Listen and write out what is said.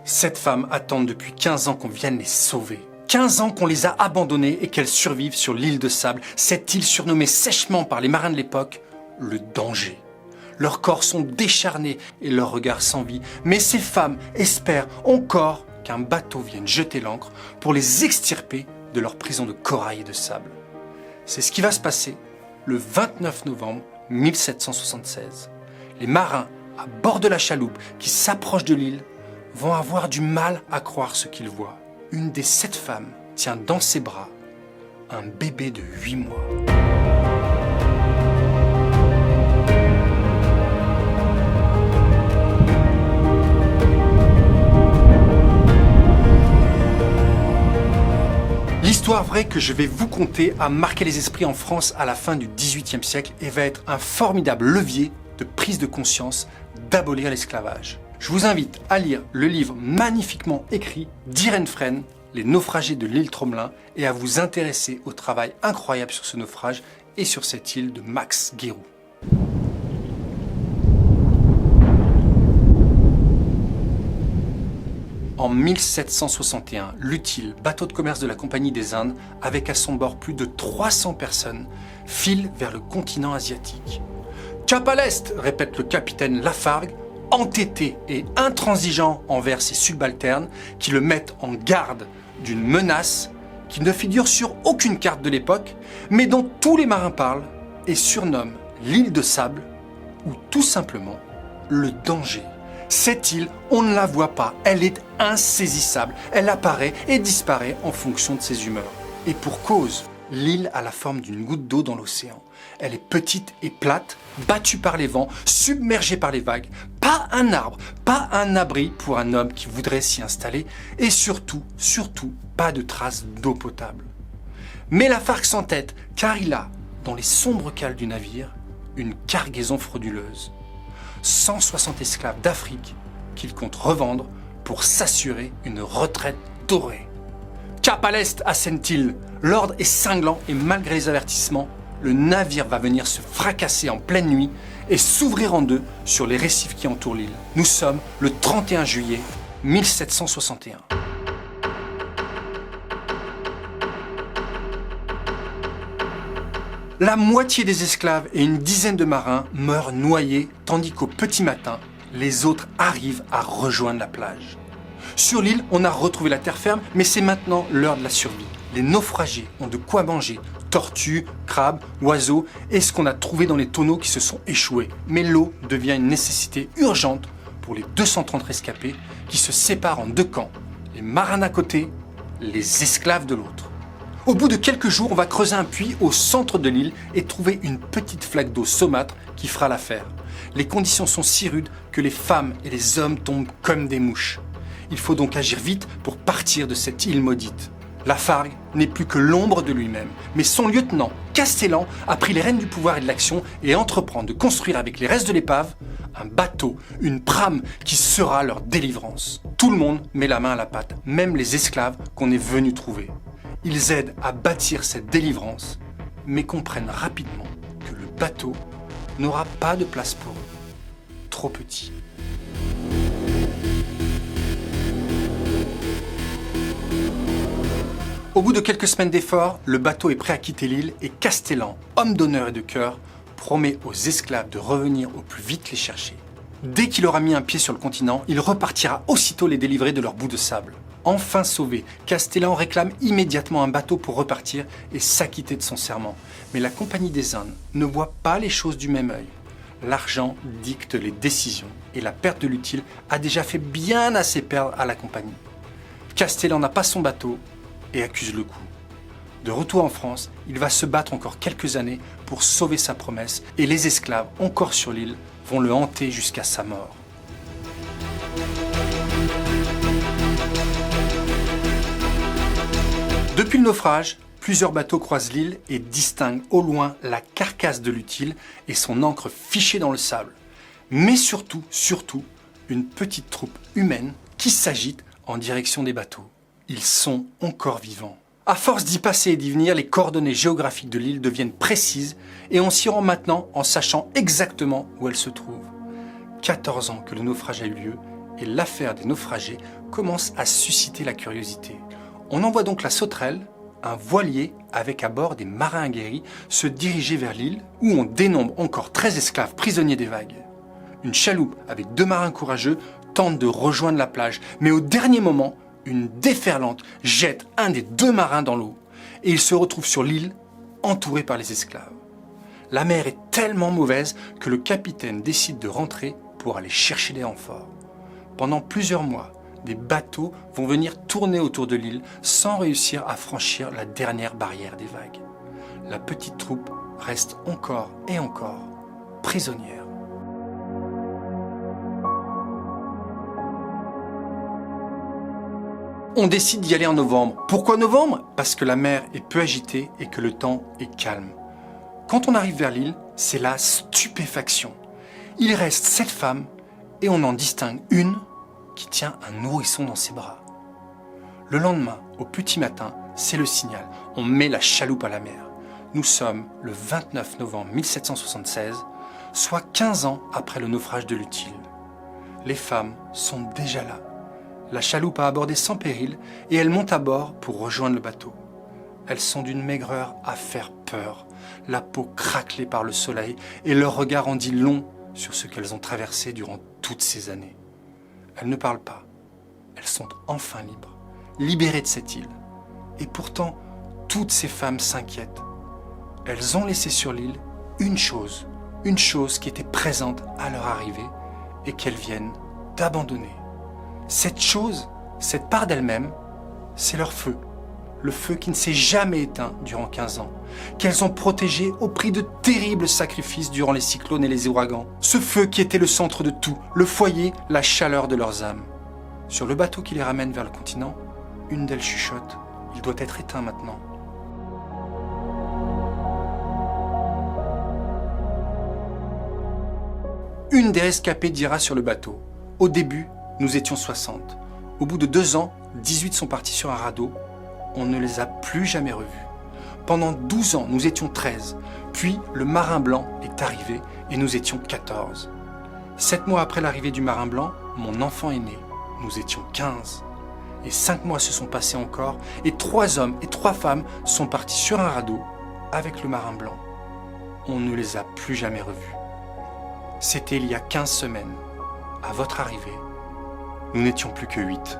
Cette femme attend depuis 15 ans qu'on vienne les sauver. 15 ans qu'on les a abandonnées et qu'elles survivent sur l'île de sable, cette île surnommée sèchement par les marins de l'époque, le danger. Leurs corps sont décharnés et leurs regards sans vie, mais ces femmes espèrent encore qu'un bateau vienne jeter l'ancre pour les extirper de leur prison de corail et de sable. C'est ce qui va se passer le 29 novembre 1776. Les marins à bord de la chaloupe qui s'approche de l'île vont avoir du mal à croire ce qu'ils voient. Une des 7 femmes tient dans ses bras un bébé de 8 mois. L'histoire vraie que je vais vous conter a marqué les esprits en France à la fin du XVIIIe siècle et va être un formidable levier de prise de conscience d'abolir l'esclavage. Je vous invite à lire le livre magnifiquement écrit d'Irène Frêne, Les naufragés de l'île Tromelin, et à vous intéresser au travail incroyable sur ce naufrage et sur cette île de Max Guéroult. En 1761, l'Utile, bateau de commerce de la Compagnie des Indes, avec à son bord plus de 300 personnes, file vers le continent asiatique. « Cap à l'est !» répète le capitaine Lafargue, entêté et intransigeant envers ses subalternes qui le mettent en garde d'une menace qui ne figure sur aucune carte de l'époque, mais dont tous les marins parlent et surnomment l'île de sable ou tout simplement le danger. Cette île, on ne la voit pas, elle est insaisissable, elle apparaît et disparaît en fonction de ses humeurs. Et pour cause, l'île a la forme d'une goutte d'eau dans l'océan. Elle est petite et plate, battue par les vents, submergée par les vagues. Pas un arbre, pas un abri pour un homme qui voudrait s'y installer. Et surtout, pas de traces d'eau potable. Mais Lafargue s'entête, car il a, dans les sombres cales du navire, une cargaison frauduleuse. 160 esclaves d'Afrique qu'il compte revendre pour s'assurer une retraite dorée. Cap à l'est, assène-t-il. L'ordre est cinglant et malgré les avertissements, le navire va venir se fracasser en pleine nuit et s'ouvrir en deux sur les récifs qui entourent l'île. Nous sommes le 31 juillet 1761. La moitié des esclaves et une dizaine de marins meurent noyés, tandis qu'au petit matin, les autres arrivent à rejoindre la plage. Sur l'île, on a retrouvé la terre ferme, mais c'est maintenant l'heure de la survie. Les naufragés ont de quoi manger, tortues, crabes, oiseaux et ce qu'on a trouvé dans les tonneaux qui se sont échoués. Mais l'eau devient une nécessité urgente pour les 230 rescapés qui se séparent en 2 camps. Les marins d'un côté, les esclaves de l'autre. Au bout de quelques jours, on va creuser un puits au centre de l'île et trouver une petite flaque d'eau saumâtre qui fera l'affaire. Les conditions sont si rudes que les femmes et les hommes tombent comme des mouches. Il faut donc agir vite pour partir de cette île maudite. Lafargue n'est plus que l'ombre de lui-même, mais son lieutenant, Castellan, a pris les rênes du pouvoir et de l'action et entreprend de construire avec les restes de l'épave un bateau, une prame qui sera leur délivrance. Tout le monde met la main à la pâte, même les esclaves qu'on est venu trouver. Ils aident à bâtir cette délivrance, mais comprennent rapidement que le bateau n'aura pas de place pour eux. Trop petit. Au bout de quelques semaines d'efforts, le bateau est prêt à quitter l'île et Castellan, homme d'honneur et de cœur, promet aux esclaves de revenir au plus vite les chercher. Dès qu'il aura mis un pied sur le continent, il repartira aussitôt les délivrer de leur bout de sable. Enfin sauvé, Castellan réclame immédiatement un bateau pour repartir et s'acquitter de son serment. Mais la Compagnie des Indes ne voit pas les choses du même œil. L'argent dicte les décisions et la perte de l'Utile a déjà fait bien assez perdre à la Compagnie. Castellan n'a pas son bateau et accuse le coup. De retour en France, il va se battre encore quelques années pour sauver sa promesse et les esclaves, encore sur l'île, vont le hanter jusqu'à sa mort. Depuis le naufrage, plusieurs bateaux croisent l'île et distinguent au loin la carcasse de l'Utile et son ancre fichée dans le sable. Mais surtout, une petite troupe humaine qui s'agite en direction des bateaux. Ils sont encore vivants. À force d'y passer et d'y venir, les coordonnées géographiques de l'île deviennent précises et on s'y rend maintenant en sachant exactement où elle se trouve. 14 ans que le naufrage a eu lieu et l'affaire des naufragés commence à susciter la curiosité. On envoie donc la sauterelle, un voilier avec à bord des marins aguerris, se diriger vers l'île où on dénombre encore 13 esclaves prisonniers des vagues. Une chaloupe avec 2 marins courageux tente de rejoindre la plage, mais au dernier moment, une déferlante jette un des 2 marins dans l'eau et il se retrouve sur l'île entouré par les esclaves. La mer est tellement mauvaise que le capitaine décide de rentrer pour aller chercher des renforts. Pendant plusieurs mois, des bateaux vont venir tourner autour de l'île sans réussir à franchir la dernière barrière des vagues. La petite troupe reste encore et encore prisonnière. On décide d'y aller en novembre. Pourquoi novembre? Parce que la mer est peu agitée et que le temps est calme. Quand on arrive vers l'île, c'est la stupéfaction. Il reste 7 femmes et on en distingue une qui tient un nourrisson dans ses bras. Le lendemain, au petit matin, c'est le signal. On met la chaloupe à la mer. Nous sommes le 29 novembre 1776, soit 15 ans après le naufrage de l'Utile. Les femmes sont déjà là. La chaloupe a abordé sans péril et elles montent à bord pour rejoindre le bateau. Elles sont d'une maigreur à faire peur, la peau craquelée par le soleil et leur regard en dit long sur ce qu'elles ont traversé durant toutes ces années. Elles ne parlent pas, elles sont enfin libres, libérées de cette île. Et pourtant, toutes ces femmes s'inquiètent. Elles ont laissé sur l'île une chose qui était présente à leur arrivée et qu'elles viennent d'abandonner. Cette chose, cette part d'elles-mêmes, c'est leur feu. Le feu qui ne s'est jamais éteint durant 15 ans, qu'elles ont protégé au prix de terribles sacrifices durant les cyclones et les ouragans. Ce feu qui était le centre de tout, le foyer, la chaleur de leurs âmes. Sur le bateau qui les ramène vers le continent, une d'elles chuchote « Il doit être éteint maintenant ». Une des rescapées dira sur le bateau « Au début, nous étions 60. Au bout de 2 ans, 18 sont partis sur un radeau. On ne les a plus jamais revus. Pendant 12 ans, nous étions 13. Puis, le marin blanc est arrivé et nous étions 14. 7 mois après l'arrivée du marin blanc, mon enfant est né. Nous étions 15. Et 5 mois se sont passés encore et 3 hommes et 3 femmes sont partis sur un radeau avec le marin blanc. On ne les a plus jamais revus. C'était il y a 15 semaines. À votre arrivée, nous n'étions plus que 8.